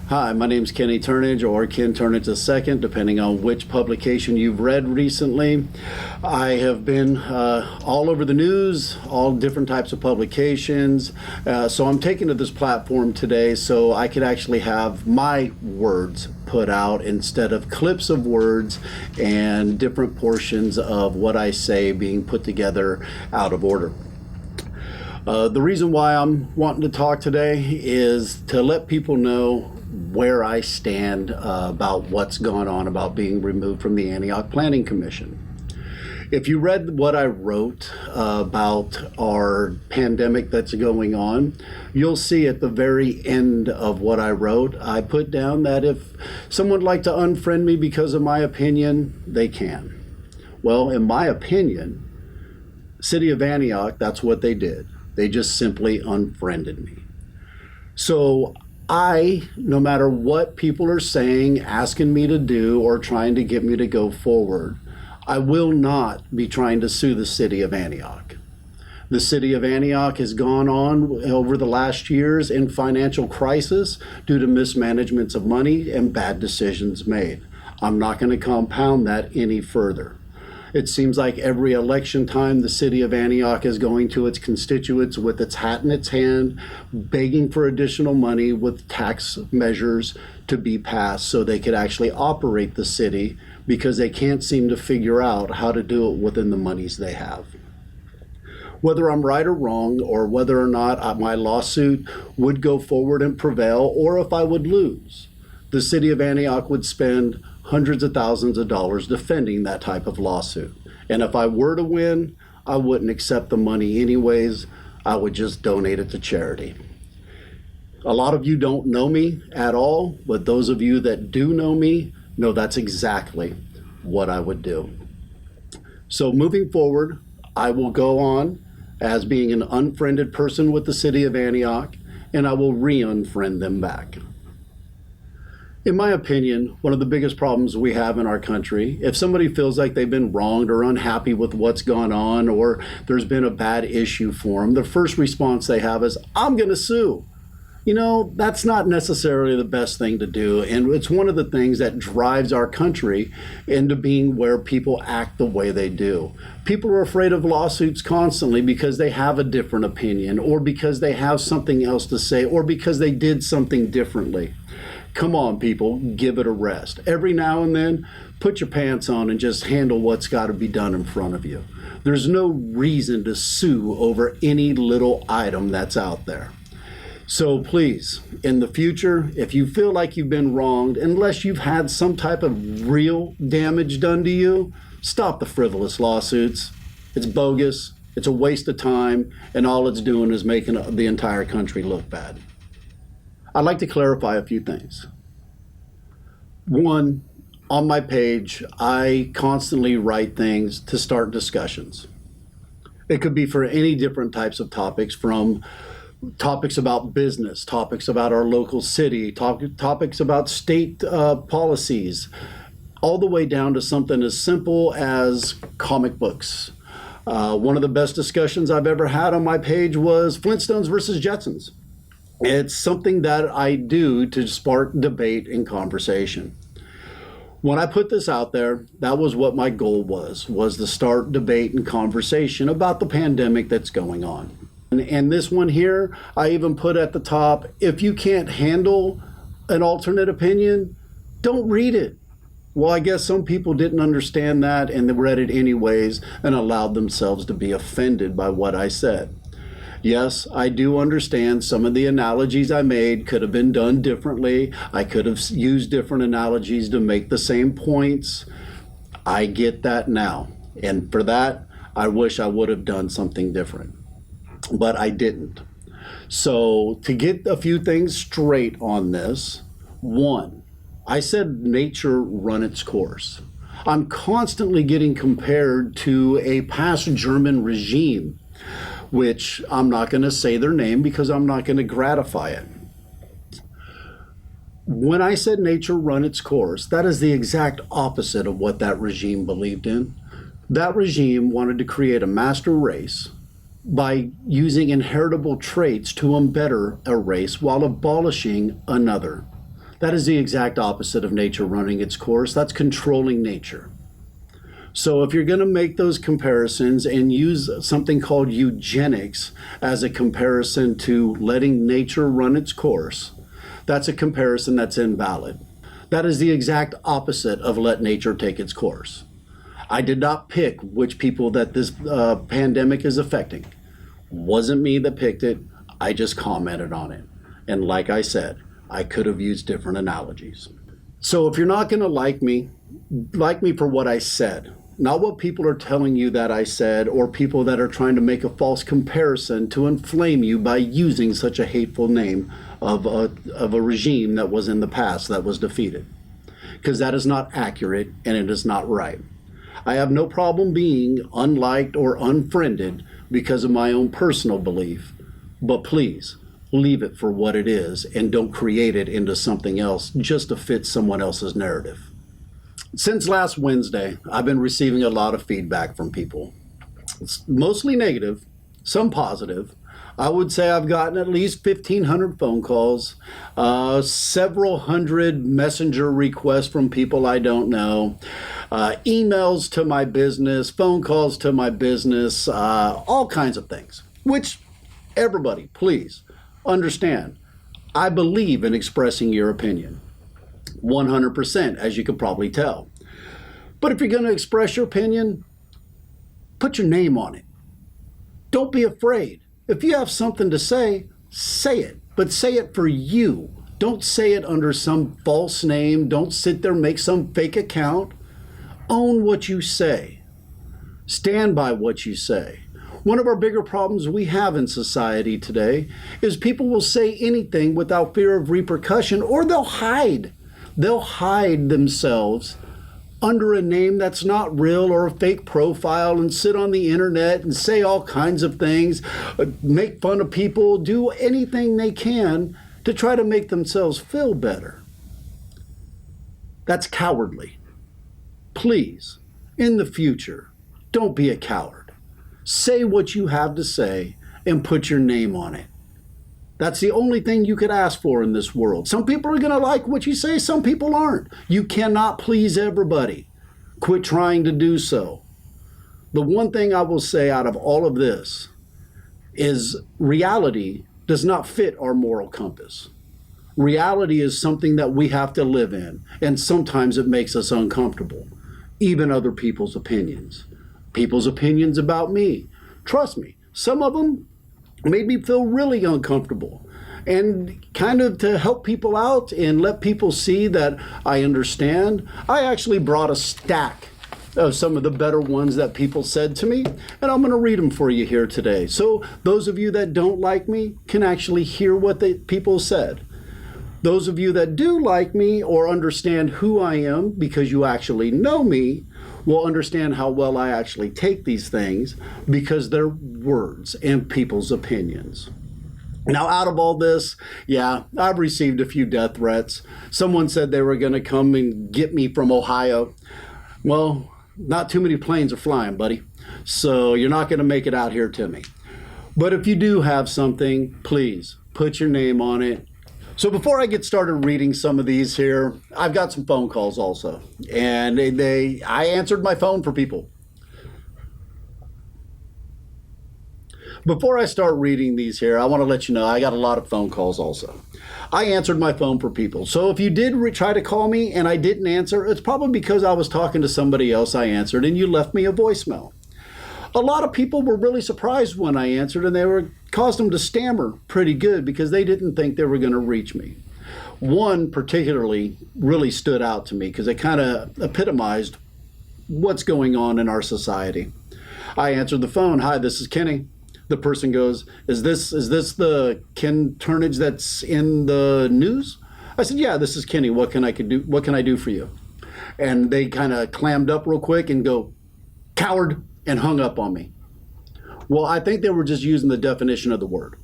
Hi, my name's Kenny Turnage, or Ken Turnage II, depending on which publication you've read recently. I have been all over the news, all different types of publications. So I'm taking to this platform today so I could actually have my words put out instead of clips of words and different portions of what I say being put together out of order. The reason why I'm wanting to talk today is to let people know where I stand about what's gone on about being removed from the Antioch Planning Commission. If you read what I wrote about our pandemic that's going on, you'll see at the very end of what I wrote, I put down that if someone would like to unfriend me because of my opinion, they can. Well, in my opinion, City of Antioch, that's what they did. They just simply unfriended me. So no matter what people are saying, asking me to do, or trying to get me to go forward, I will not be trying to sue the City of Antioch. The City of Antioch has gone on over the last years in financial crisis due to mismanagements of money and bad decisions made. I'm not going to compound that any further. It seems like every election time the City of Antioch is going to its constituents with its hat in its hand, begging for additional money with tax measures to be passed so they could actually operate the city, because they can't seem to figure out how to do it within the monies they have. Whether I'm right or wrong, or whether or not my lawsuit would go forward and prevail, or if I would lose, the City of Antioch would spend hundreds of thousands of dollars defending that type of lawsuit. And if I were to win, I wouldn't accept the money anyways. I would just donate it to charity. A lot of you don't know me at all, but those of you that do know me know that's exactly what I would do. So moving forward, I will go on as being an unfriended person with the City of Antioch, and I will re-unfriend them back. In my opinion, one of the biggest problems we have in our country, if somebody feels like they've been wronged or unhappy with what's gone on, or there's been a bad issue for them, the first response they have is, I'm going to sue. You know, that's not necessarily the best thing to do. And it's one of the things that drives our country into being where people act the way they do. People are afraid of lawsuits constantly because they have a different opinion, or because they have something else to say, or because they did something differently. Come on, people, give it a rest. Every now and then, put your pants on and just handle what's got to be done in front of you. There's no reason to sue over any little item that's out there. So please, in the future, if you feel like you've been wronged, unless you've had some type of real damage done to you, stop the frivolous lawsuits. It's bogus, it's a waste of time, and all it's doing is making the entire country look bad. I'd like to clarify a few things. One, on my page, I constantly write things to start discussions. It could be for any different types of topics, from topics about business, topics about our local city, topics about state policies, all the way down to something as simple as comic books. One of the best discussions I've ever had on my page was Flintstones versus Jetsons. It's something that I do to spark debate and conversation. When I put this out there, that was what my goal was to start debate and conversation about the pandemic that's going on. And this one here, I even put at the top, if you can't handle an alternate opinion, don't read it. Well, I guess some people didn't understand that, and they read it anyways and allowed themselves to be offended by what I said. Yes, I do understand some of the analogies I made could have been done differently. I could have used different analogies to make the same points. I get that now. And for that, I wish I would have done something different. But I didn't. So to get a few things straight on this, one, I said nature run its course. I'm constantly getting compared to a past German regime, which I'm not going to say their name because I'm not going to gratify it. When I said nature run its course, that is the exact opposite of what that regime believed in. That regime wanted to create a master race by using inheritable traits to embetter a race while abolishing another. That is the exact opposite of nature running its course. That's controlling nature. So if you're going to make those comparisons and use something called eugenics as a comparison to letting nature run its course, that's a comparison that's invalid. That is the exact opposite of let nature take its course. I did not pick which people that this pandemic is affecting. Wasn't me that picked it. I just commented on it. And like I said, I could have used different analogies. So if you're not going to like me for what I said, not what people are telling you that I said, or people that are trying to make a false comparison to inflame you by using such a hateful name of a regime that was in the past that was defeated. Because that is not accurate and it is not right. I have no problem being unliked or unfriended because of my own personal belief, but please leave it for what it is and don't create it into something else just to fit someone else's narrative. Since last Wednesday, I've been receiving a lot of feedback from people. It's mostly negative, some positive. I would say I've gotten at least 1,500 phone calls, several hundred messenger requests from people I don't know, emails to my business, phone calls to my business, all kinds of things, which everybody, please understand. I believe in expressing your opinion. 100%, as you could probably tell. But if you're going to express your opinion, put your name on it. Don't be afraid. If you have something to say it. But say it for you. Don't say it under some false name. Don't sit there and make some fake account. Own what you say. Stand by what you say. One of our bigger problems we have in society today is people will say anything without fear of repercussion, or they'll hide. They'll hide themselves under a name that's not real or a fake profile and sit on the internet and say all kinds of things, make fun of people, do anything they can to try to make themselves feel better. That's cowardly. Please, in the future, don't be a coward. Say what you have to say and put your name on it. That's the only thing you could ask for in this world. Some people are going to like what you say, some people aren't. You cannot please everybody. Quit trying to do so. The one thing I will say out of all of this is reality does not fit our moral compass. Reality is something that we have to live in, and sometimes it makes us uncomfortable. Even other people's opinions. People's opinions about me. Trust me, some of them made me feel really uncomfortable, and kind of to help people out and let people see that I understand, I actually brought a stack of some of the better ones that people said to me, and I'm going to read them for you here today. So those of you that don't like me can actually hear what the people said. Those of you that do like me or understand who I am because you actually know me will understand how well I actually take these things because they're words and people's opinions. Now, out of all this, yeah, I've received a few death threats. Someone said they were going to come and get me from Ohio. Well, not too many planes are flying, buddy. So you're not going to make it out here to me. But if you do have something, please put your name on it. So before I get started reading some of these here, I've got some phone calls also. And I answered my phone for people. Before I start reading these here, I want to let you know I got a lot of phone calls also. I answered my phone for people. So if you did try to call me and I didn't answer, it's probably because I was talking to somebody else I answered and you left me a voicemail. A lot of people were really surprised when I answered, and caused them to stammer pretty good because they didn't think they were going to reach me. One particularly really stood out to me because it kind of epitomized what's going on in our society. I answered the phone. Hi, this is Kenny. The person goes, is this the Ken Turnage that's in the news? I said, yeah, this is Kenny. What can I do for you? And they kind of clammed up real quick and go, coward, and hung up on me. Well, I think they were just using the definition of the word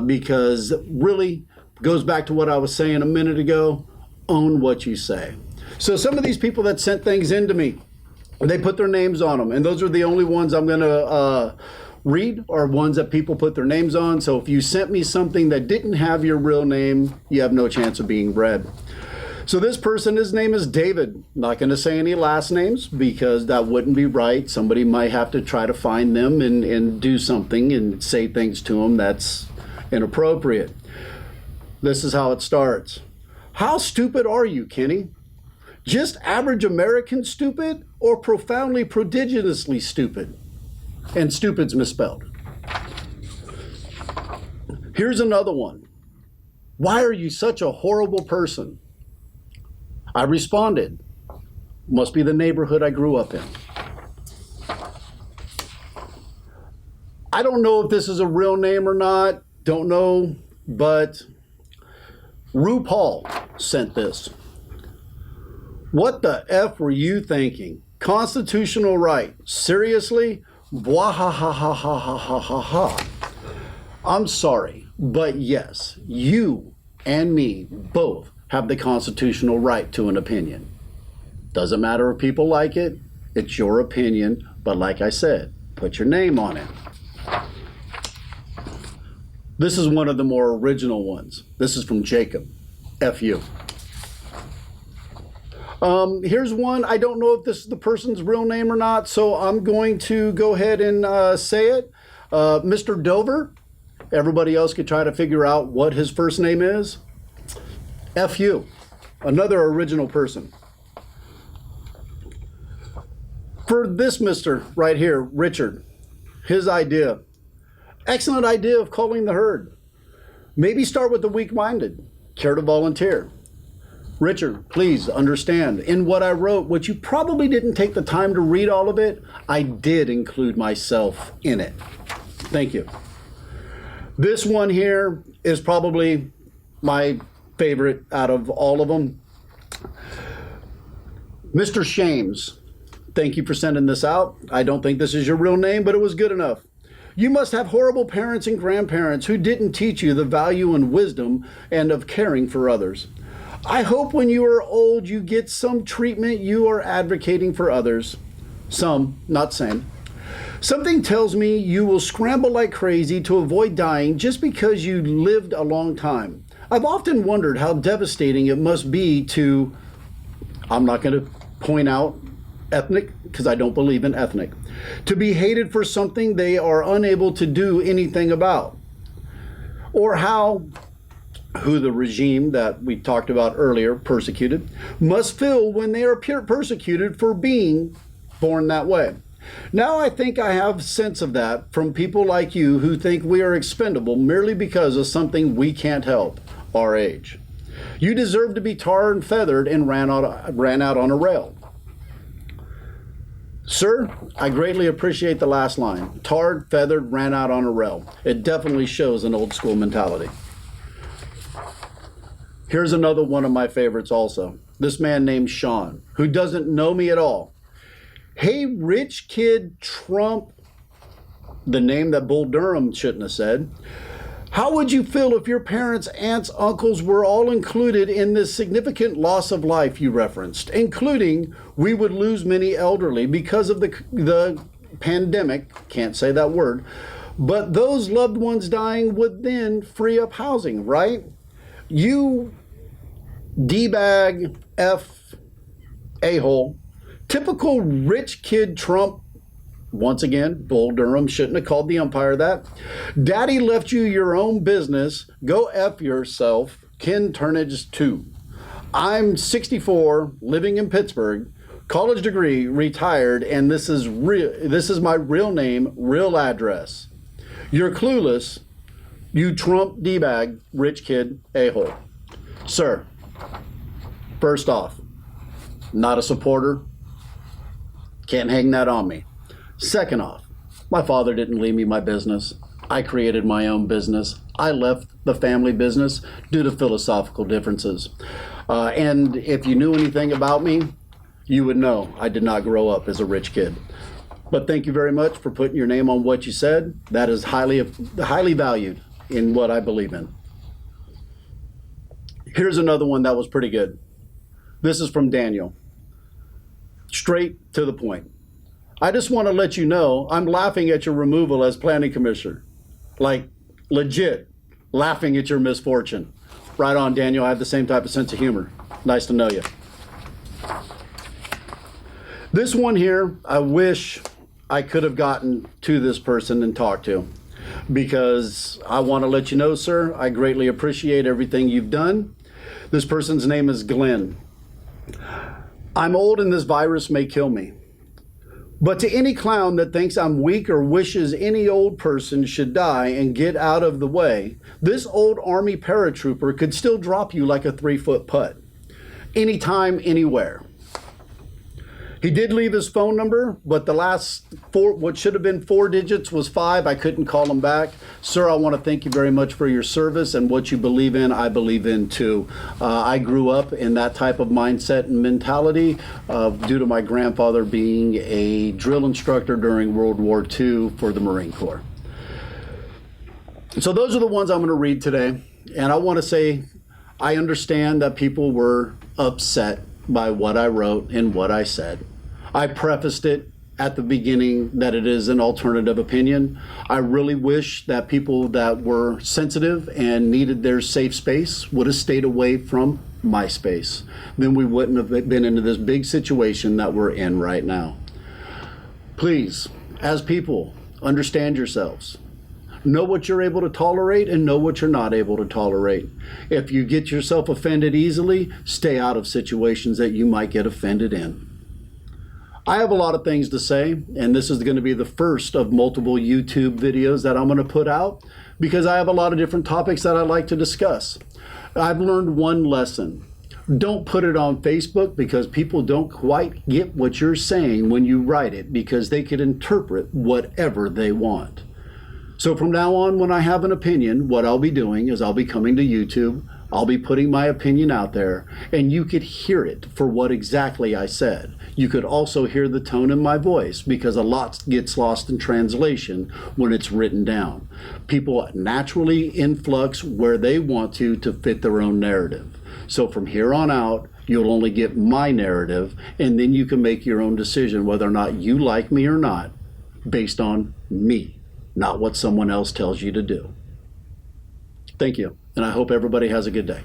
because really goes back to what I was saying a minute ago, own what you say. So some of these people that sent things in to me, they put their names on them, and those are the only ones I'm going to read are ones that people put their names on. So if you sent me something that didn't have your real name, you have no chance of being read. So this person, his name is David. Not going to say any last names because that wouldn't be right. Somebody might have to try to find them and do something and say things to them that's inappropriate. This is how it starts. How stupid are you, Kenny? Just average American stupid or profoundly prodigiously stupid? And stupid's misspelled. Here's another one. Why are you such a horrible person? I responded, must be the neighborhood I grew up in. I don't know if this is a real name or not, don't know, but RuPaul sent this. What the F were you thinking? Constitutional right. Seriously? Blah ha ha ha ha ha ha ha ha. I'm sorry, but yes, you and me both have the constitutional right to an opinion. Doesn't matter if people like it, it's your opinion, but like I said, put your name on it. This is one of the more original ones. This is from Jacob. F you. Here's one. I don't know if this is the person's real name or not, so I'm going to go ahead and say it. Mr. Dover. Everybody else could try to figure out what his first name is. F you. Another original person. For this Mr. right here, Richard, his idea. Excellent idea of calling the herd. Maybe start with the weak-minded. Care to volunteer? Richard, please understand, in what I wrote, which you probably didn't take the time to read all of it, I did include myself in it. Thank you. This one here is probably my favorite out of all of them. Mr. Shames, thank you for sending this out. I don't think this is your real name, but it was good enough. You must have horrible parents and grandparents who didn't teach you the value and wisdom and of caring for others. I hope when you are old, you get some treatment you are advocating for others. Some, not same. Something tells me you will scramble like crazy to avoid dying just because you lived a long time. I've often wondered how devastating it must be to, I'm not going to point out ethnic because I don't believe in ethnic, to be hated for something they are unable to do anything about. Or who the regime that we talked about earlier, persecuted, must feel when they are persecuted for being born that way. Now I think I have sense of that from people like you who think we are expendable merely because of something we can't help, our age. You deserve to be tarred and feathered and ran out on a rail. Sir, I greatly appreciate the last line. Tarred, feathered, ran out on a rail. It definitely shows an old school mentality. Here's another one of my favorites also. This man named Sean, who doesn't know me at all. Hey, rich kid Trump, the name that Bull Durham shouldn't have said. How would you feel if your parents, aunts, uncles were all included in this significant loss of life you referenced, including we would lose many elderly because of the pandemic, can't say that word, but those loved ones dying would then free up housing, right? You D-bag F a-hole, typical rich kid Trump. Once again, Bull Durham shouldn't have called the umpire that. Daddy left you your own business. Go F yourself. Ken Turnage 2. I'm 64, living in Pittsburgh, college degree, retired, and this is my real name, real address. You're clueless, you Trump D-bag, rich kid a-hole. Sir, first off, not a supporter. Can't hang that on me. Second off, my father didn't leave me my business. I created my own business. I left the family business due to philosophical differences. And if you knew anything about me, you would know I did not grow up as a rich kid. But thank you very much for putting your name on what you said. That is highly valued in what I believe in. Here's another one that was pretty good. This is from Daniel. Straight to the point. I just want to let you know I'm laughing at your removal as planning commissioner. Like, legit, laughing at your misfortune. Right on, Daniel. I have the same type of sense of humor. Nice to know you. This one here, I wish I could have gotten to this person and talked to, because I want to let you know, sir, I greatly appreciate everything you've done. This person's name is Glenn. I'm old and this virus may kill me. But to any clown that thinks I'm weak or wishes any old person should die and get out of the way, this old Army paratrooper could still drop you like a 3-foot putt. Anytime, anywhere. He did leave his phone number, but the last what should have been 4 digits was 5. I couldn't call him back. Sir, I want to thank you very much for your service, and what you believe in, I believe in too. I grew up in that type of mindset and mentality due to my grandfather being a drill instructor during World War II for the Marine Corps. So those are the ones I'm going to read today, and I want to say I understand that people were upset by what I wrote and what I said. I prefaced it at the beginning that it is an alternative opinion. I really wish that people that were sensitive and needed their safe space would have stayed away from my space. Then we wouldn't have been into this big situation that we're in right now. Please, as people, understand yourselves. Know what you're able to tolerate and know what you're not able to tolerate. If you get yourself offended easily, stay out of situations that you might get offended in. I have a lot of things to say, and this is going to be the first of multiple YouTube videos that I'm going to put out because I have a lot of different topics that I like to discuss. I've learned one lesson. Don't put it on Facebook because people don't quite get what you're saying when you write it because they could interpret whatever they want. So from now on, when I have an opinion, what I'll be doing is I'll be coming to YouTube, I'll be putting my opinion out there, and you could hear it for what exactly I said. You could also hear the tone in my voice because a lot gets lost in translation when it's written down. People naturally influx where they want to fit their own narrative. So from here on out, you'll only get my narrative, and then you can make your own decision whether or not you like me or not based on me. Not what someone else tells you to do. Thank you, and I hope everybody has a good day.